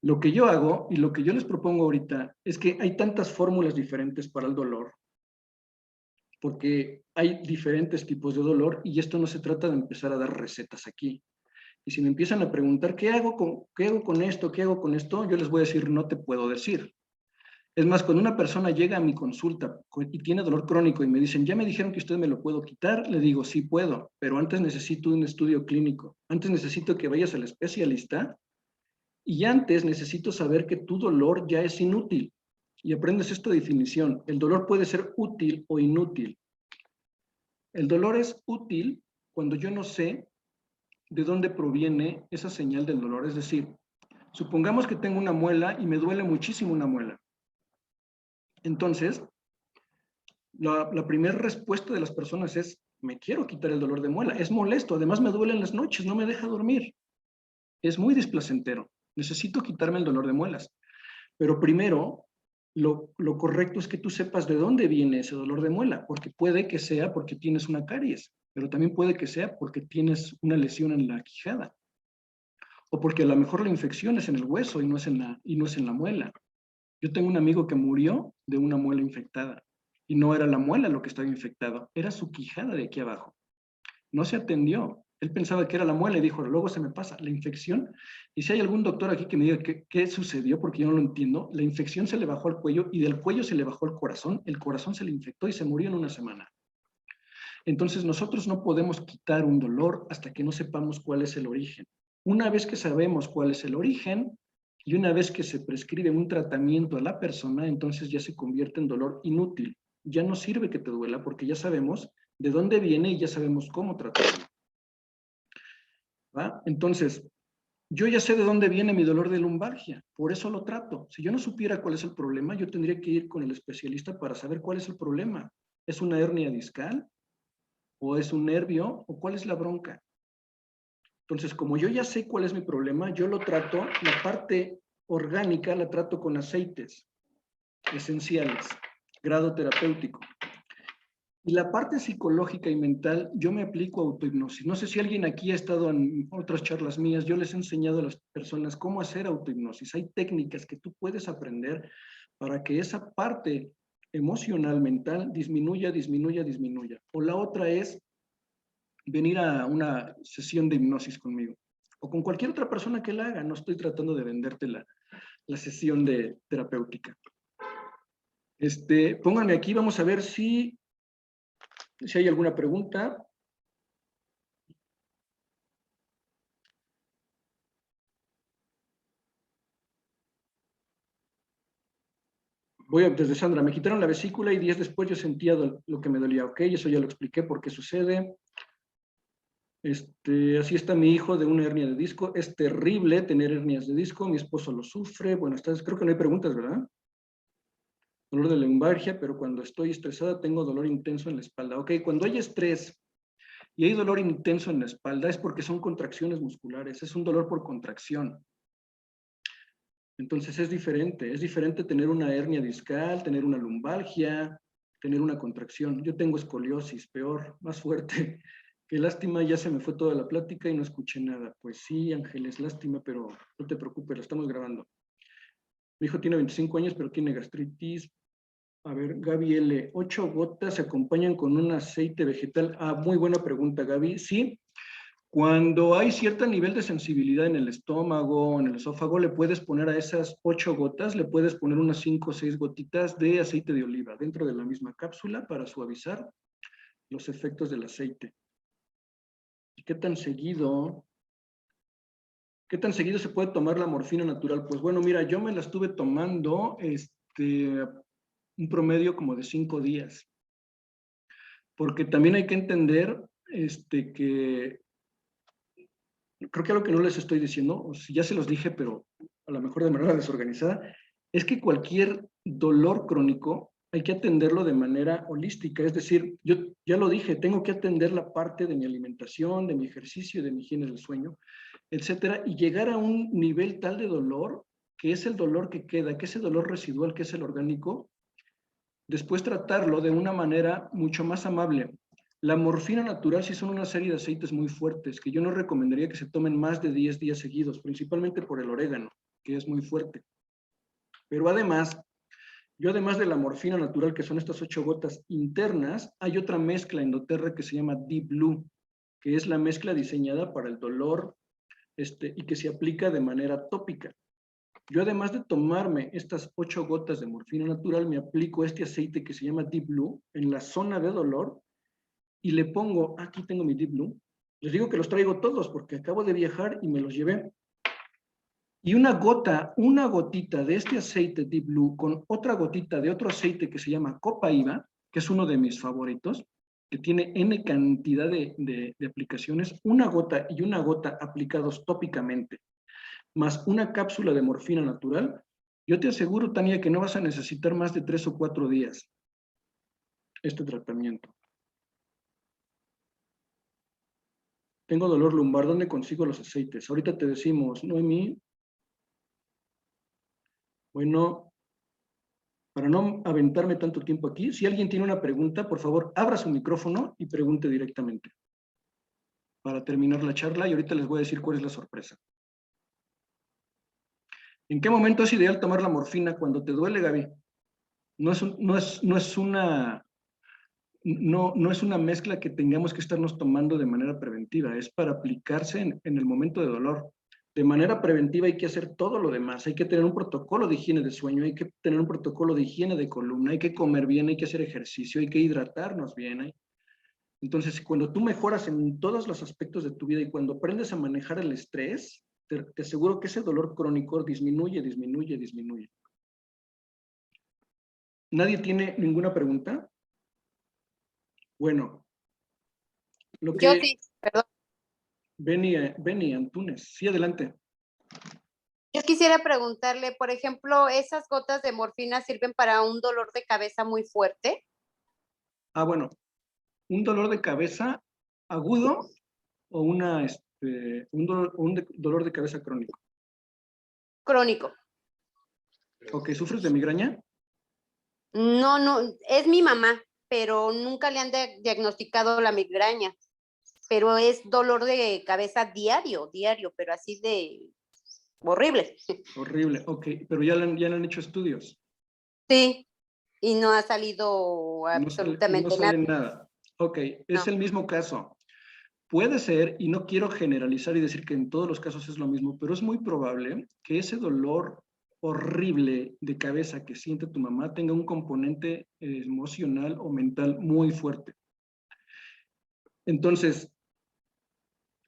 Lo que yo hago y lo que yo les propongo ahorita es que hay tantas fórmulas diferentes para el dolor, porque hay diferentes tipos de dolor y esto no se trata de empezar a dar recetas aquí. Y si me empiezan a preguntar, qué hago con esto? ¿Qué hago con esto? Yo les voy a decir, no te puedo decir. Es más, cuando una persona llega a mi consulta y tiene dolor crónico y me dicen, ya me dijeron que usted me lo puedo quitar, le digo, sí puedo, pero antes necesito un estudio clínico. Antes necesito que vayas al especialista y antes necesito saber que tu dolor ya es inútil. Y aprendes esta definición. El dolor puede ser útil o inútil. El dolor es útil cuando yo no sé de dónde proviene esa señal del dolor. Es decir, supongamos que tengo una muela y me duele muchísimo una muela. Entonces, la primera respuesta de las personas es, me quiero quitar el dolor de muela. Es molesto, además me duele en las noches, no me deja dormir. Es muy displacentero. Necesito quitarme el dolor de muelas. Pero primero, lo correcto es que tú sepas de dónde viene ese dolor de muela, porque puede que sea porque tienes una caries, pero también puede que sea porque tienes una lesión en la quijada, o porque a lo mejor la infección es en el hueso y no es en la muela. Yo tengo un amigo que murió de una muela infectada, y no era la muela lo que estaba infectado, era su quijada de aquí abajo. No se atendió. Él pensaba que era la muela y dijo, luego se me pasa la infección. Y si hay algún doctor aquí que me diga qué sucedió, porque yo no lo entiendo, la infección se le bajó al cuello y del cuello se le bajó al corazón, el corazón se le infectó y se murió en una semana. Entonces nosotros no podemos quitar un dolor hasta que no sepamos cuál es el origen. Una vez que sabemos cuál es el origen y una vez que se prescribe un tratamiento a la persona, entonces ya se convierte en dolor inútil. Ya no sirve que te duela porque ya sabemos de dónde viene y ya sabemos cómo tratarlo. ¿Va? Entonces, yo ya sé de dónde viene mi dolor de lumbalgia, por eso lo trato. Si yo no supiera cuál es el problema, yo tendría que ir con el especialista para saber cuál es el problema. ¿Es una hernia discal? ¿O es un nervio? ¿O cuál es la bronca? Entonces, como yo ya sé cuál es mi problema, yo lo trato, la parte orgánica la trato con aceites esenciales, grado terapéutico. Y la parte psicológica y mental, yo me aplico autohipnosis. No sé si alguien aquí ha estado en otras charlas mías, yo les he enseñado a las personas cómo hacer autohipnosis. Hay técnicas que tú puedes aprender para que esa parte emocional, mental, disminuya, disminuya, disminuya. O la otra es venir a una sesión de hipnosis conmigo. O con cualquier otra persona que la haga. No estoy tratando de venderte la sesión de terapéutica. Pónganme aquí, vamos a ver si hay alguna pregunta. Desde Sandra, me quitaron la vesícula y 10 después yo sentía lo que me dolía. Ok, eso ya lo expliqué por qué sucede. Así está mi hijo de una hernia de disco. Es terrible tener hernias de disco. Mi esposo lo sufre. Bueno, creo que no hay preguntas, ¿verdad? Dolor de lumbalgia, pero cuando estoy estresada tengo dolor intenso en la espalda. Ok, cuando hay estrés y hay dolor intenso en la espalda es porque son contracciones musculares. Es un dolor por contracción. Entonces es diferente tener una hernia discal, tener una lumbalgia, tener una contracción. Yo tengo escoliosis, peor, más fuerte. Qué lástima, ya se me fue toda la plática y no escuché nada. Pues sí, Ángeles, lástima, pero no te preocupes, lo estamos grabando. Mi hijo tiene 25 años, pero tiene gastritis. A ver, Gaby L. 8 gotas se acompañan con un aceite vegetal. Ah, muy buena pregunta, Gaby. Sí, cuando hay cierto nivel de sensibilidad en el estómago, en el esófago, le puedes poner a esas 8 gotas, le puedes poner unas 5 o 6 gotitas de aceite de oliva dentro de la misma cápsula para suavizar los efectos del aceite. ¿Y qué tan seguido se puede tomar la morfina natural? Pues bueno, mira, yo me la estuve tomando un promedio como de 5 días. Porque también hay que entender que creo que algo que no les estoy diciendo, o si ya se los dije, pero a lo mejor de manera desorganizada, es que cualquier dolor crónico hay que atenderlo de manera holística. Es decir, yo ya lo dije, tengo que atender la parte de mi alimentación, de mi ejercicio, de mi higiene del sueño, etcétera, y llegar a un nivel tal de dolor, que es el dolor que queda, que es el dolor residual, que es el orgánico, después tratarlo de una manera mucho más amable. La morfina natural sí son una serie de aceites muy fuertes que yo no recomendaría que se tomen más de 10 días seguidos, principalmente por el orégano, que es muy fuerte. Pero además, yo además de la morfina natural, que son estas 8 gotas internas, hay otra mezcla endoterra que se llama Deep Blue, que es la mezcla diseñada para el dolor y que se aplica de manera tópica. Yo además de tomarme estas 8 gotas de morfina natural, me aplico este aceite que se llama Deep Blue en la zona de dolor y le pongo, aquí tengo mi Deep Blue, les digo que los traigo todos porque acabo de viajar y me los llevé. Y una gotita de este aceite Deep Blue con otra gotita de otro aceite que se llama Copaiba, que es uno de mis favoritos, que tiene N cantidad de aplicaciones, una gota y una gota aplicados tópicamente, más una cápsula de morfina natural, yo te aseguro, Tania, que no vas a necesitar más de 3 o 4 días este tratamiento. Tengo dolor lumbar, ¿dónde consigo los aceites? Ahorita te decimos, Noemí. Bueno, para no aventarme tanto tiempo aquí, si alguien tiene una pregunta, por favor, abra su micrófono y pregunte directamente para terminar la charla y ahorita les voy a decir cuál es la sorpresa. ¿En qué momento es ideal tomar la morfina? Cuando te duele, Gaby. No es una mezcla que tengamos que estarnos tomando de manera preventiva, es para aplicarse en el momento de dolor. De manera preventiva hay que hacer todo lo demás, hay que tener un protocolo de higiene de sueño, hay que tener un protocolo de higiene de columna, hay que comer bien, hay que hacer ejercicio, hay que hidratarnos bien. Entonces, cuando tú mejoras en todos los aspectos de tu vida y cuando aprendes a manejar el estrés, te aseguro que ese dolor crónico disminuye, disminuye, disminuye. ¿Nadie tiene ninguna pregunta? Bueno, lo que... Yo sí, perdón. Beni Antunes, sí, adelante. Yo quisiera preguntarle, por ejemplo, ¿esas gotas de morfina sirven para un dolor de cabeza muy fuerte? Ah, bueno, un dolor de cabeza agudo o una dolor de cabeza crónico. Crónico. Ok, ¿sufres de migraña? No, es mi mamá, pero nunca le han diagnosticado la migraña. Pero es dolor de cabeza diario, pero así de horrible. Horrible, ok, pero ya le han hecho estudios. Sí, y no ha salido No absolutamente sale nada. nada. Ok, es No. el mismo caso. Puede ser, y no quiero generalizar y decir que en todos los casos es lo mismo, pero es muy probable que ese dolor horrible de cabeza que siente tu mamá tenga un componente emocional o mental muy fuerte. Entonces,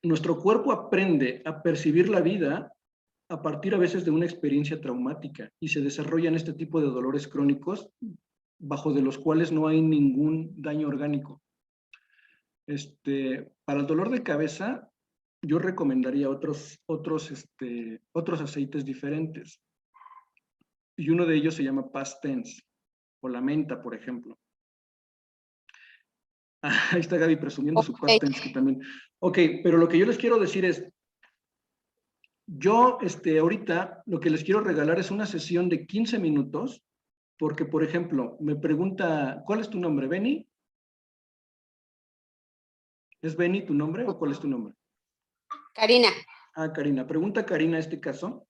nuestro cuerpo aprende a percibir la vida a partir a veces de una experiencia traumática y se desarrollan este tipo de dolores crónicos bajo de los cuales no hay ningún daño orgánico. Para el dolor de cabeza, yo recomendaría otros aceites diferentes. Y uno de ellos se llama Past Tense, o la menta, por ejemplo. Ahí está Gaby presumiendo su Past Tense, que también. Ok, pero lo que yo les quiero decir es, yo ahorita lo que les quiero regalar es una sesión de 15 minutos, porque, por ejemplo, me pregunta, ¿cuál es tu nombre, Benny? ¿Es Benny tu nombre o cuál es tu nombre? Karina. Ah, Karina. Pregunta Karina este caso.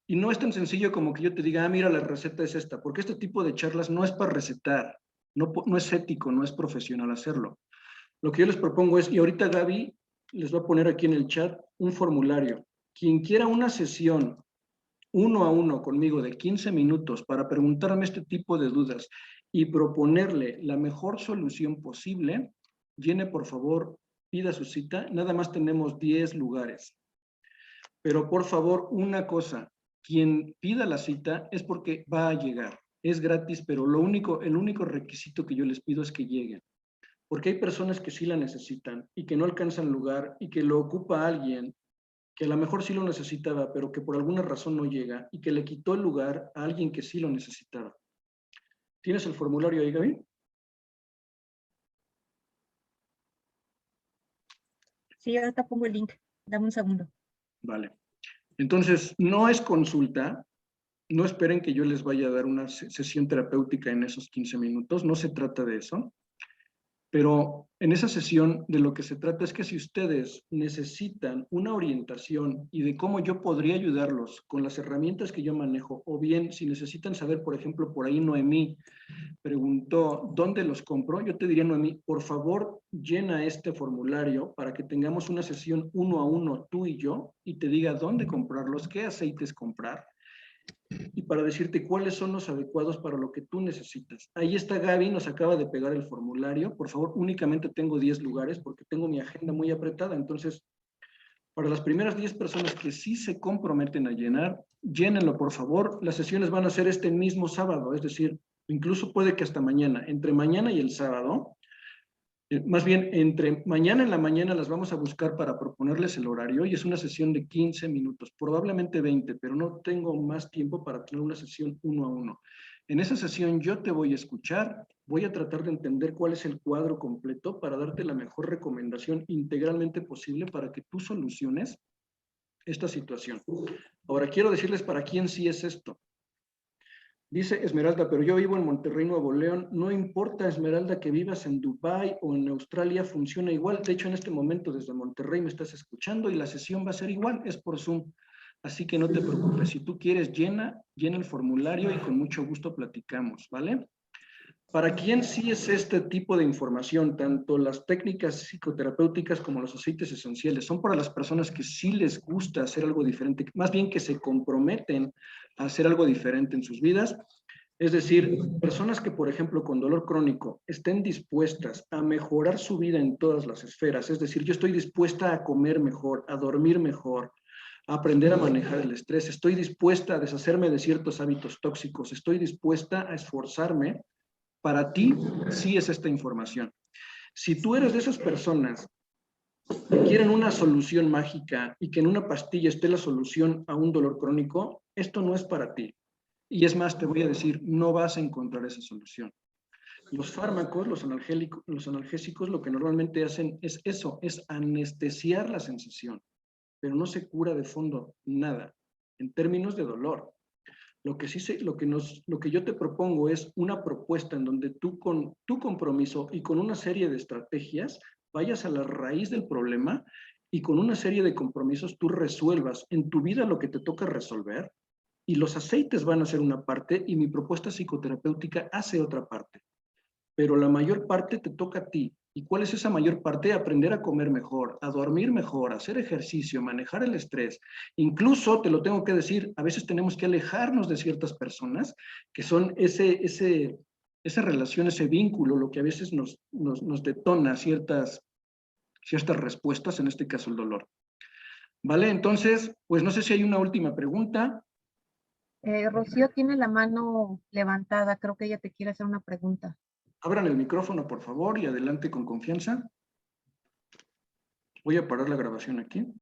Y no es tan sencillo como que yo te diga, ah, mira, la receta es esta, porque este tipo de charlas no es para recetar, no es ético, no es profesional hacerlo. Lo que yo les propongo es, y ahorita Gaby les va a poner aquí en el chat un formulario. Quien quiera una sesión 1 a 1 conmigo de 15 minutos para preguntarme este tipo de dudas y proponerle la mejor solución posible, llene por favor, pida su cita. Nada más tenemos 10 lugares. Pero por favor, una cosa, quien pida la cita es porque va a llegar. Es gratis, pero el único requisito que yo les pido es que lleguen. Porque hay personas que sí la necesitan y que no alcanzan lugar y que lo ocupa alguien que a lo mejor sí lo necesitaba, pero que por alguna razón no llega y que le quitó el lugar a alguien que sí lo necesitaba. ¿Tienes el formulario ahí, Gaby? Sí, ahorita pongo el link. Dame un segundo. Vale. Entonces, no es consulta. No esperen que yo les vaya a dar una sesión terapéutica en esos 15 minutos. No se trata de eso. Pero en esa sesión de lo que se trata es que si ustedes necesitan una orientación y de cómo yo podría ayudarlos con las herramientas que yo manejo, o bien si necesitan saber, por ejemplo, por ahí Noemí preguntó, ¿dónde los compro? Yo te diría, Noemí, por favor, llena este formulario para que tengamos una sesión 1 a 1 tú y yo y te diga dónde comprarlos, qué aceites comprar y para decirte cuáles son los adecuados para lo que tú necesitas. Ahí está Gaby, nos acaba de pegar el formulario. Por favor, únicamente tengo 10 lugares porque tengo mi agenda muy apretada. Entonces, para las primeras 10 personas que sí se comprometen a llenar, llénenlo, por favor. Las sesiones van a ser este mismo sábado, es decir, incluso puede que hasta mañana. Entre mañana y el sábado, más bien, entre mañana en la mañana las vamos a buscar para proponerles el horario y es una sesión de 15 minutos, probablemente 20, pero no tengo más tiempo para tener una sesión 1 a 1. En esa sesión yo te voy a escuchar, voy a tratar de entender cuál es el cuadro completo para darte la mejor recomendación integralmente posible para que tú soluciones esta situación. Ahora, quiero decirles para quién sí es esto. Dice Esmeralda, pero yo vivo en Monterrey, Nuevo León. No importa, Esmeralda, que vivas en Dubái o en Australia, funciona igual. De hecho, en este momento desde Monterrey me estás escuchando y la sesión va a ser igual, es por Zoom. Así que no te preocupes. Si tú quieres, llena el formulario y con mucho gusto platicamos, ¿vale? ¿Para quién sí es este tipo de información? Tanto las técnicas psicoterapéuticas como los aceites esenciales. Son para las personas que sí les gusta hacer algo diferente, más bien que se comprometen a hacer algo diferente en sus vidas. Es decir, personas que, por ejemplo, con dolor crónico estén dispuestas a mejorar su vida en todas las esferas. Es decir, yo estoy dispuesta a comer mejor, a dormir mejor, a aprender a manejar el estrés. Estoy dispuesta a deshacerme de ciertos hábitos tóxicos. Estoy dispuesta a esforzarme. Para ti sí es esta información. Si tú eres de esas personas que quieren una solución mágica y que en una pastilla esté la solución a un dolor crónico, esto no es para ti. Y es más, te voy a decir, no vas a encontrar esa solución. Los fármacos, los analgésicos, lo que normalmente hacen es eso, es anestesiar la sensación, pero no se cura de fondo nada, en términos de dolor. Lo que lo que yo te propongo es una propuesta en donde tú con tu compromiso y con una serie de estrategias vayas a la raíz del problema y con una serie de compromisos tú resuelvas en tu vida lo que te toca resolver, y los aceites van a ser una parte y mi propuesta psicoterapéutica hace otra parte. Pero la mayor parte te toca a ti. ¿Y cuál es esa mayor parte? Aprender a comer mejor, a dormir mejor, a hacer ejercicio, manejar el estrés. Incluso, te lo tengo que decir, a veces tenemos que alejarnos de ciertas personas que son esa relación, ese vínculo, lo que a veces nos detona ciertas respuestas, en este caso el dolor. ¿Vale? Entonces, pues no sé si hay una última pregunta. Rocío tiene la mano levantada, creo que ella te quiere hacer una pregunta. Abran el micrófono, por favor, y adelante con confianza. Voy a parar la grabación aquí.